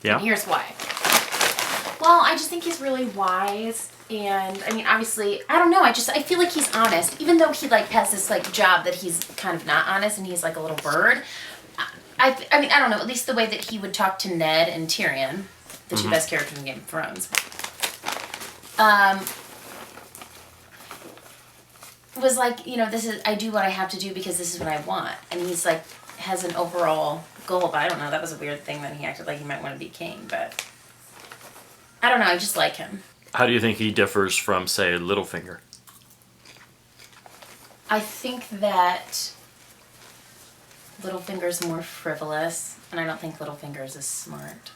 Yeah. And here's why. Well, I just think he's really wise. And, I mean, obviously, I don't know. I feel like he's honest. Even though he, like, has this, like, job that he's kind of not honest and he's, like, a little bird. I mean, I don't know. At least the way that he would talk to Ned and Tyrion, the two best characters in Game of Thrones, was like, you know, I do what I have to do because this is what I want. And he's, like, has an overall goal. But I don't know. That was a weird thing that he acted like he might want to be king. But I don't know. I just like him. How do you think he differs from, say, Littlefinger? I think that Littlefinger's more frivolous, and I don't think Littlefinger's as smart.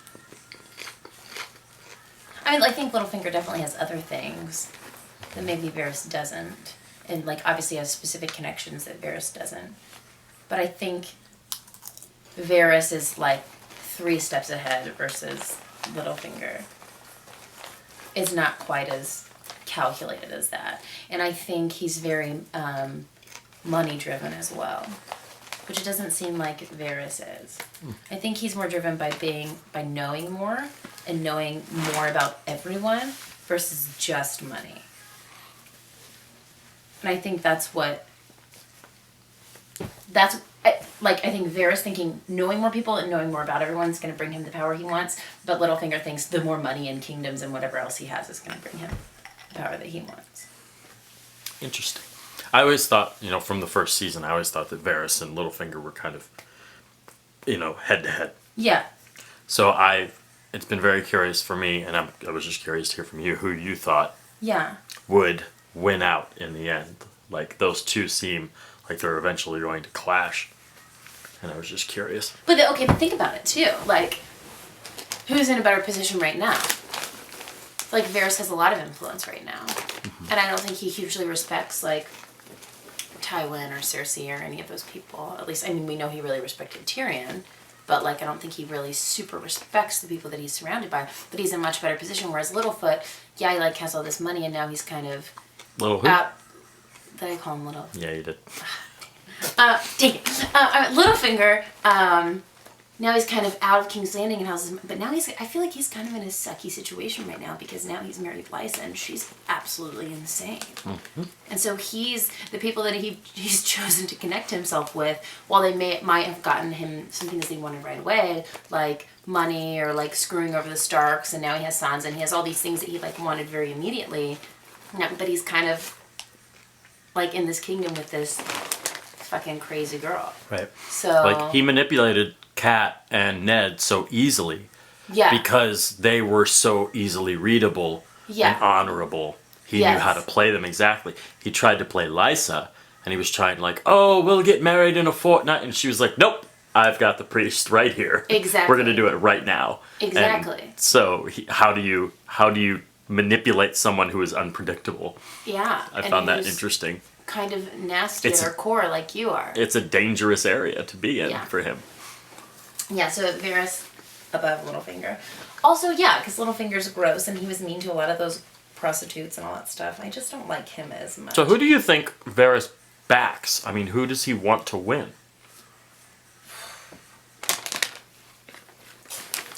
I mean, I think Littlefinger definitely has other things that maybe Varys doesn't. And, like, obviously has specific connections that Varys doesn't. But I think Varys is, like, 3 steps ahead versus Littlefinger. Is not quite as calculated as that. And I think he's very money-driven as well. Which it doesn't seem like Varys is. I think he's more driven by knowing more and knowing more about everyone versus just money. And I think I think Varys thinking knowing more people and knowing more about everyone is going to bring him the power he wants, but Littlefinger thinks the more money and kingdoms and whatever else he has is going to bring him the power that he wants. Interesting. I always thought, you know, from the first season, I always thought that Varys and Littlefinger were kind of, you know, head to head. Yeah. So it's been very curious for me, and I was just curious to hear from you who you thought would win out in the end. Like, those two seem like they're eventually going to clash. And I was just curious. But think about it too. Like, who's in a better position right now? Like, Varys has a lot of influence right now. And I don't think he hugely respects, like, Tywin or Cersei or any of those people. At least, I mean, we know he really respected Tyrion. But, like, I don't think he really super respects the people that he's surrounded by. But he's in a much better position. Whereas Littlefoot, he, like, has all this money and now he's kind of... Little who? Did I call him Little? Yeah, you did. Take it. Littlefinger, now he's kind of out of King's Landing and houses, but now I feel like he's kind of in a sucky situation right now because now he's married Lysa and she's absolutely insane. And so the people that he's chosen to connect himself with, while they might have gotten him some things he wanted right away, like money or like screwing over the Starks, and now he has Sansa and he has all these things that he like wanted very immediately, but he's kind of like in this kingdom with this fucking crazy girl. Right. So like he manipulated Kat and Ned so easily. Yeah. Because they were so easily readable and honorable. He knew how to play them exactly. He tried to play Lysa and he was trying like, oh, we'll get married in a fortnight, and she was like, nope, I've got the priest right here. Exactly. We're gonna do it right now. Exactly. And so how do you manipulate someone who is unpredictable? Yeah. I found that interesting. Kind of nasty at our core, like you are. It's a dangerous area to be in for him. Yeah, so Varys above Littlefinger. Also, yeah, because Littlefinger's gross and he was mean to a lot of those prostitutes and all that stuff. I just don't like him as much. So who do you think Varys backs? I mean, who does he want to win?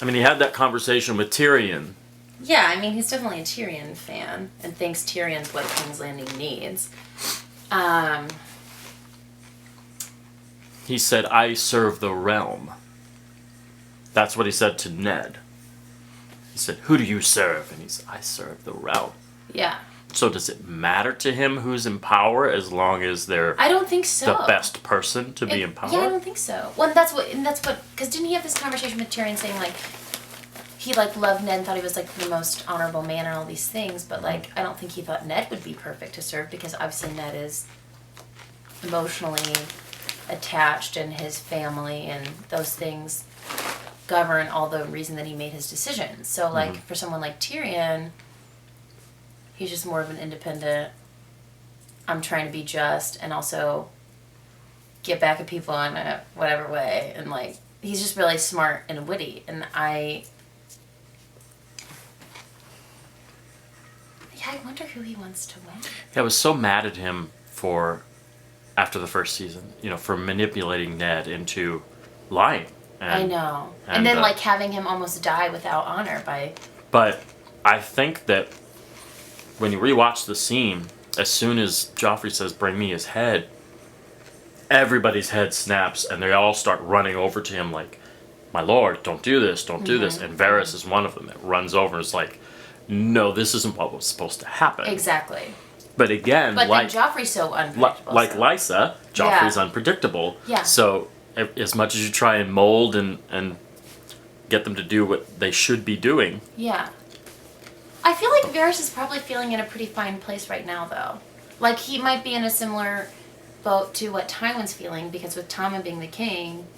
I mean, he had that conversation with Tyrion. Yeah, I mean, he's definitely a Tyrion fan and thinks Tyrion's what King's Landing needs. He said, I serve the realm. That's what he said to Ned. He said, who do you serve? And he said, I serve the realm. Yeah. So does it matter to him who's in power as long as they're I don't think so. The best person to be in power? Yeah, I don't think so. Well, that's what, because didn't he have this conversation with Tyrion saying, like, he, like, loved Ned and thought he was, like, the most honorable man and all these things, but, like, I don't think he thought Ned would be perfect to serve because obviously Ned is emotionally attached and his family and those things govern all the reason that he made his decisions. So, like, for someone like Tyrion, he's just more of an independent, I'm trying to be just and also get back at people in a whatever way. And, like, he's just really smart and witty. And I wonder who he wants to win. Yeah, I was so mad at him after the first season, for manipulating Ned into lying I know. And then like having him almost die without honor by... But I think that when you rewatch the scene, as soon as Joffrey says, "Bring me his head," everybody's head snaps and they all start running over to him like, "My lord, don't do this, don't do this." And Varys is one of them that runs over and is like, "No, this isn't what was supposed to happen." Exactly. But again, then Joffrey's so unpredictable. Like Lysa, Joffrey's unpredictable. Yeah. So as much as you try and mold and get them to do what they should be doing. Yeah. I feel like Varys is probably feeling in a pretty fine place right now, though. Like, he might be in a similar boat to what Tywin's feeling, because with Tommen being the king,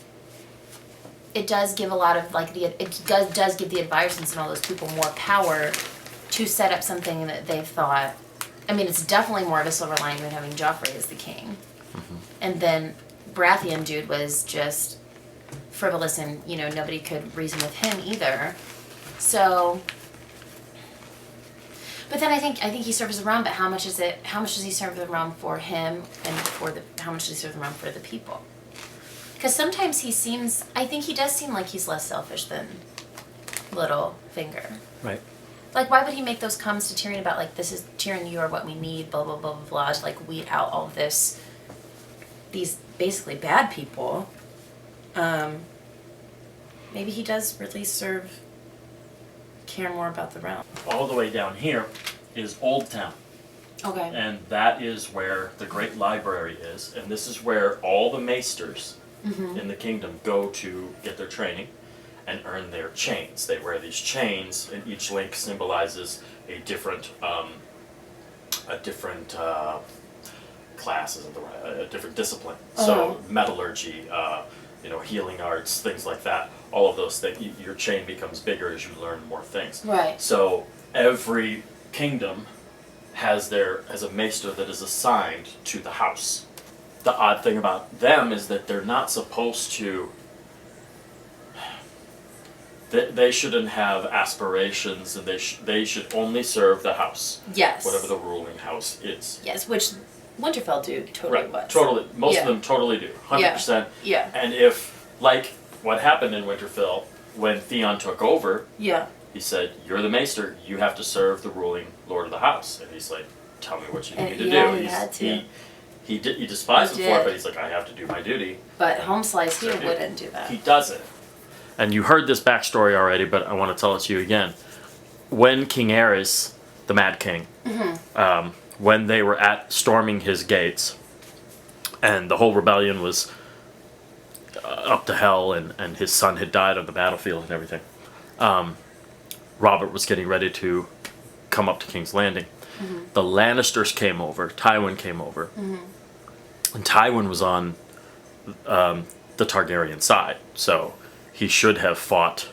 it does give a lot of, like, it does give the advisors and all those people more power to set up something that they've thought. I mean, it's definitely more of a silver lining than having Joffrey as the king. And then Baratheon dude was just frivolous, and, you know, nobody could reason with him either. So... But then I think he serves the realm, but how much does he serve the realm for him, and how much does he serve the realm for the people? Because sometimes I think he does seem like he's less selfish than Littlefinger. Right. Like, why would he make those comments to Tyrion about, like, this is, Tyrion, you are what we need, blah, blah, blah, blah, blah, to, like, weed out all of these basically bad people. Maybe he does really care more about the realm. All the way down here is Old Town. Okay. And that is where the great library is, and this is where all the maesters in the kingdom go to get their training and earn their chains. They wear these chains, and each link symbolizes a different class, isn't the right, a different discipline. So metallurgy, healing arts, things like that. All of those things, your chain becomes bigger as you learn more things. Right. So every kingdom has a maester that is assigned to the house. The odd thing about them is that they're not supposed to. They shouldn't have aspirations, and they should only serve the house. Yes. Whatever the ruling house is. Yes, which Winterfell dude totally was. Totally. Most of them totally do. 100%. Yeah. And if, like what happened in Winterfell, when Theon took over, he said, "You're the maester, you have to serve the ruling lord of the house." And he's like, "Tell me what you need me to do." He had to. He despised him for it, but he's like, "I have to do my duty." But Homeslice here wouldn't do that. He doesn't. And you heard this backstory already, but I want to tell it to you again. When King Aerys, the Mad King, when they were storming his gates, and the whole rebellion was up to hell, and his son had died on the battlefield and everything, Robert was getting ready to come up to King's Landing. The Lannisters came over, Tywin came over, and Tywin was on the Targaryen side, so he should have fought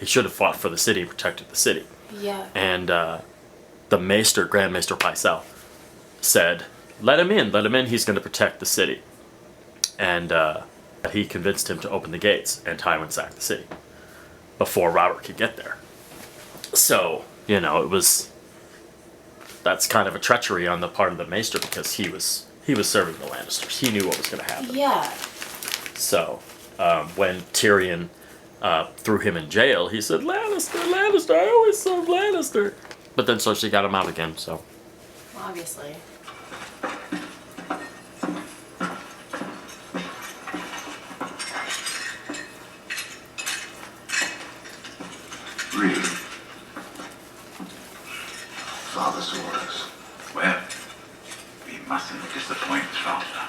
for the city and protected the city. Yeah. And the Maester, Grand Maester Pycelle, said, let him in, he's going to protect the city. And he convinced him to open the gates, and Tywin sacked the city before Robert could get there. So, that's kind of a treachery on the part of the Maester, because he was serving the Lannisters. He knew what was going to happen. Yeah. So, when Tyrion threw him in jail, he said, Lannister, I always serve Lannister. But then Cersei got him out again, so. Well, obviously. Really? Father's orders. Well, we mustn't disappoint Father.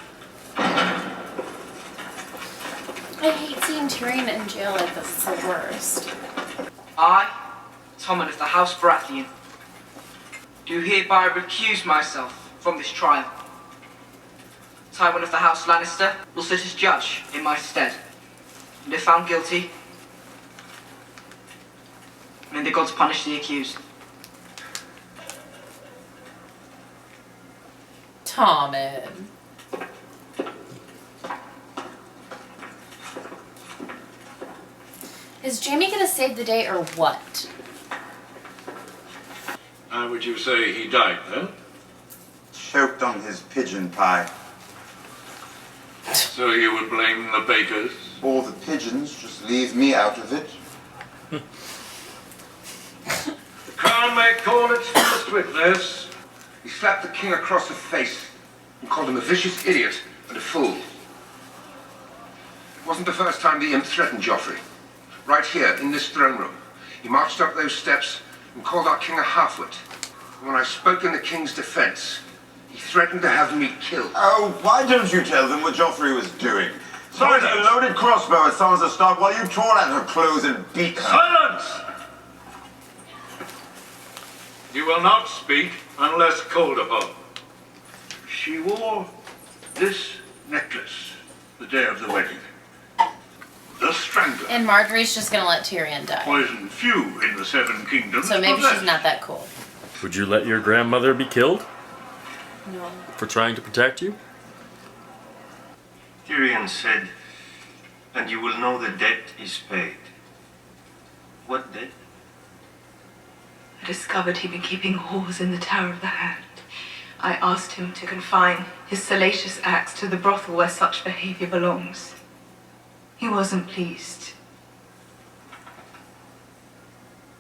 I hate seeing Tyrion in jail like this. It's the worst. I, Tommen of the House Baratheon, do hereby recuse myself from this trial. Tywin of the House Lannister will sit as judge in my stead, and if found guilty, may the gods punish the accused. Tommen. Is Jaime gonna save the day or what? How would you say he died then? Choked on his pigeon pie. So you would blame the bakers? all the pigeons, just leave me out of it. The crown may call its first witness. He slapped the king across the face and called him a vicious idiot and a fool. It wasn't the first time the imp threatened Joffrey. Right here, in this throne room, he marched up those steps and called our king a half-wit. And when I spoke in the king's defense, he threatened to have me killed. Oh, why don't you tell them what Joffrey was doing? Fired a loaded crossbow at Sansa Stark while you tore at her clothes and beat her. Silence! You will not speak unless called upon. She wore this necklace the day of the wedding. The Strangler. And Marjorie's just gonna let Tyrion die. Poisoned few in the Seven Kingdoms. So maybe possess. she's not that cool. Would you let your grandmother be killed No. for trying to protect you? Tyrion said, and you will know the debt is paid. What debt? I discovered he'd been keeping whores in the Tower of the Hand. I asked him to confine his salacious acts to the brothel where such behavior belongs. He wasn't pleased.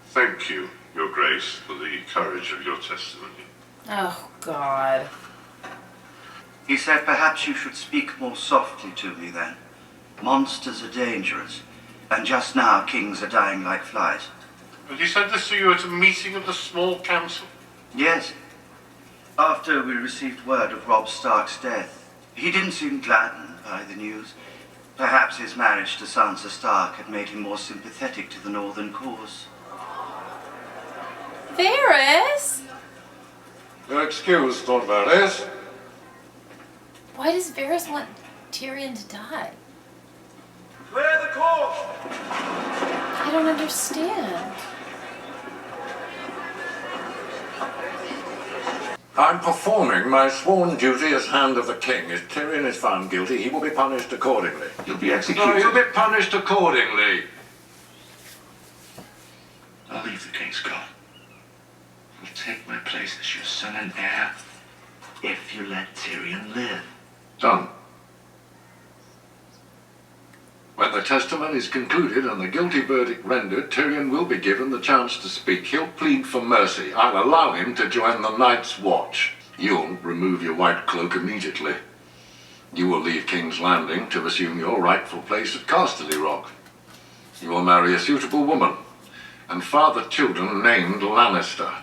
Thank you, Your Grace, for the courage of your testimony. Oh, God. He said perhaps you should speak more softly to me then. Monsters are dangerous, and just now kings are dying like flies. And he said this to you at a meeting of the small council? Yes. After we received word of Robb Stark's death, he didn't seem gladdened by the news. Perhaps his marriage to Sansa Stark had made him more sympathetic to the Northern cause. Varys? Your excuse, thought about this. Why does Varys want Tyrion to die? Clear the court! I don't understand. I'm performing my sworn duty as Hand of the King. If Tyrion is found guilty, he will be punished accordingly. You'll be executed. No, he'll be punished accordingly. I'll leave the king's guard. I'll take my place as your son and heir if you let Tyrion live. Done. When the testimony is concluded and the guilty verdict rendered, Tyrion will be given the chance to speak. He'll plead for mercy. I'll allow him to join the Night's Watch. You'll remove your white cloak immediately. You will leave King's Landing to assume your rightful place at Casterly Rock. You will marry a suitable woman and father children named Lannister.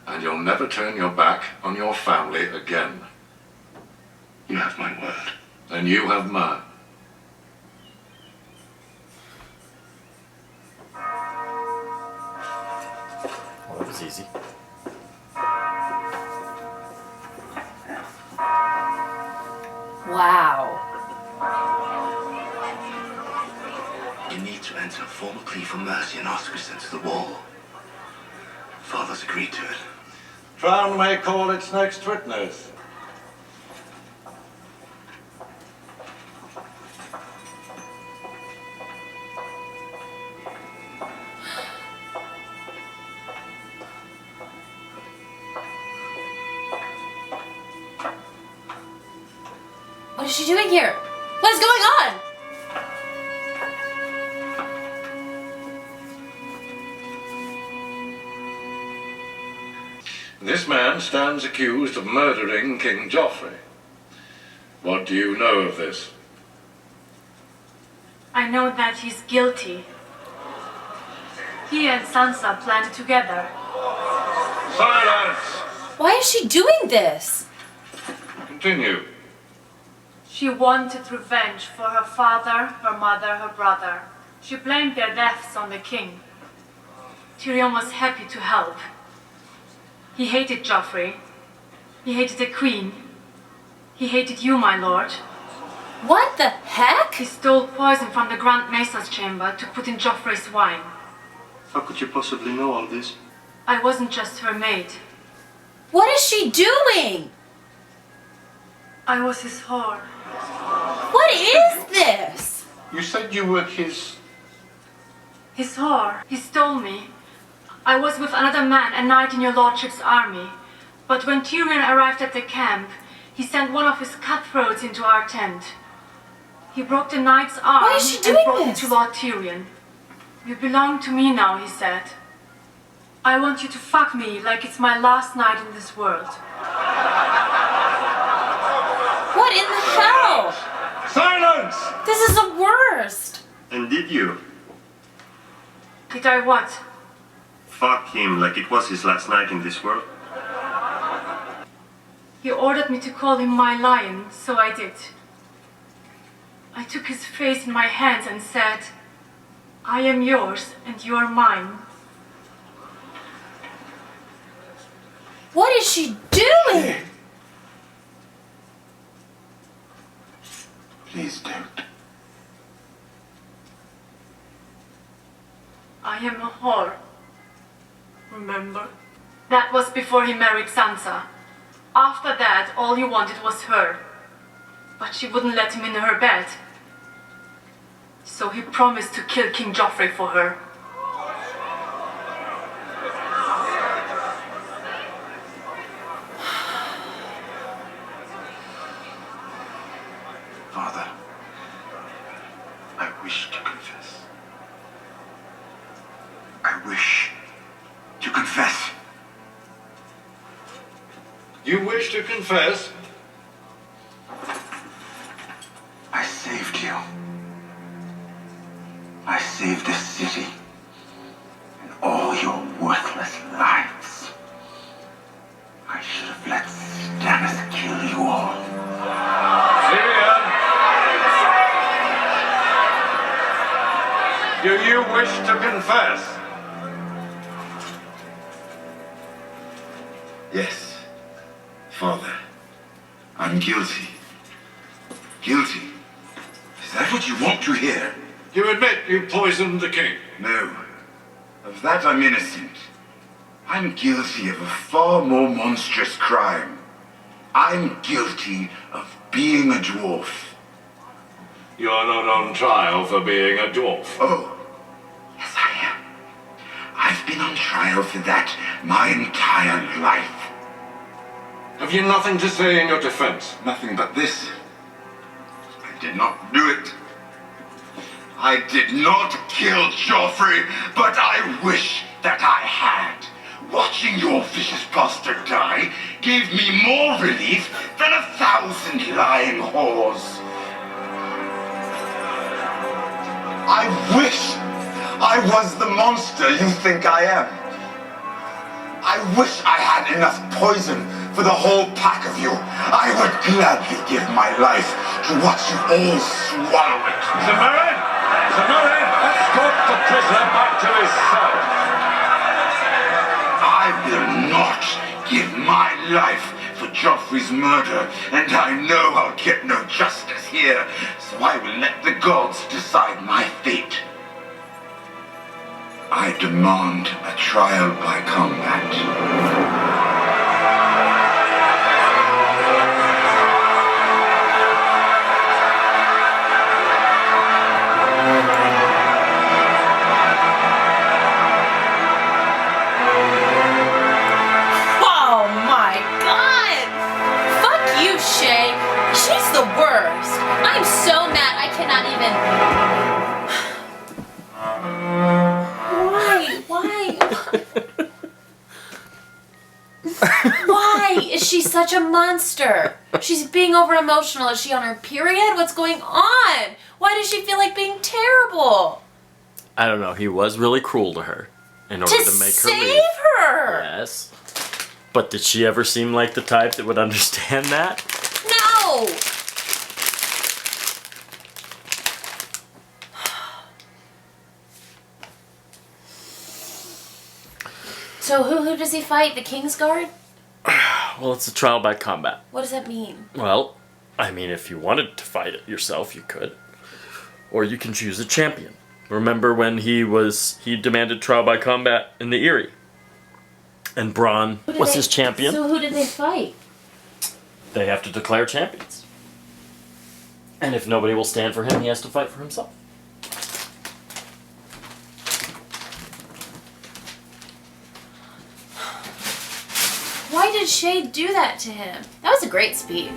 And you'll never turn your back on your family again. You have my word. And you have mine. Well, that was easy. Wow. You need to enter a formal plea for mercy and ask to be sent to the wall. Father's agreed to it. Crown may call its next witness. What is she doing here? What is going on? This man stands accused of murdering King Joffrey. What do you know of this? I know that he's guilty. He and Sansa planned together. Silence! Why is she doing this? Continue. She wanted revenge for her father, her mother, her brother. She blamed their deaths on the king. Tyrion was happy to help. He hated Joffrey. He hated the queen. He hated you, my lord. What the heck? He stole poison from the Grand Maester's chamber to put in Joffrey's wine. How could you possibly know all this? I wasn't just her maid. What is she doing? I was his whore. What is this? You said you were his... His whore. He stole me. I was with another man, a knight in your lordship's army. But when Tyrion arrived at the camp, he sent one of his cutthroats into our tent. He broke the knight's arm Why is she and doing brought him this? to Lord Tyrion. You belong to me now, he said. I want you to fuck me like it's my last night in this world. What in the hell? Silence! This is the worst. And did you? Did I what? Fuck him like it was his last night in this world? He ordered me to call him my lion, so I did. I took his face in my hands and said, I am yours and you are mine. What is she doing? Please don't. I am a whore. Remember? That was before he married Sansa. After that, all he wanted was her. But she wouldn't let him in her bed. So he promised to kill King Joffrey for her. Father, I wish to confess. I wish to confess. You wish to confess? I saved you. I saved this city and all your worthless lives. I should have let Stannis kill you all. Tyrion! Do you wish to confess? Yes, Father. I'm guilty. Guilty. Is that what you want to hear? You admit you poisoned the king? No. Of that I'm innocent. I'm guilty of a far more monstrous crime. I'm guilty of being a dwarf. You're not on trial for being a dwarf. Oh, yes I am. I've been on trial for that my entire life. Have you nothing to say in your defense? Nothing but this. I did not do it. I did not kill Joffrey, but I wish that I had. Watching your vicious bastard die gave me more relief than 1,000 lying whores. I wish I was the monster you think I am. I wish I had enough poison for the whole pack of you. I would gladly give my life to watch you all swallow it. Samarin! Samarin! Escort the prisoner back to his cell. I will not give my life for Joffrey's murder, and I know I'll get no justice here, so I will let the gods decide my fate. I demand a trial by combat. Oh my god! Fuck you, Shay. She's the worst. I'm so mad I cannot even... Why? Why is she such a monster? She's being over emotional. Is she on her period? What's going on? Why does she feel like being terrible? I don't know. He was really cruel to her in order to make her leave. Save her! Yes. But did she ever seem like the type that would understand that? No! So who does he fight? The Kingsguard? Well, it's a trial by combat. What does that mean? Well, I mean, if you wanted to fight it yourself, you could. Or you can choose a champion. Remember when he demanded trial by combat in the Eyrie? And Bronn was his champion. So who did they fight? They have to declare champions. And if nobody will stand for him, he has to fight for himself. Why did Shay do that to him? That was a great speech.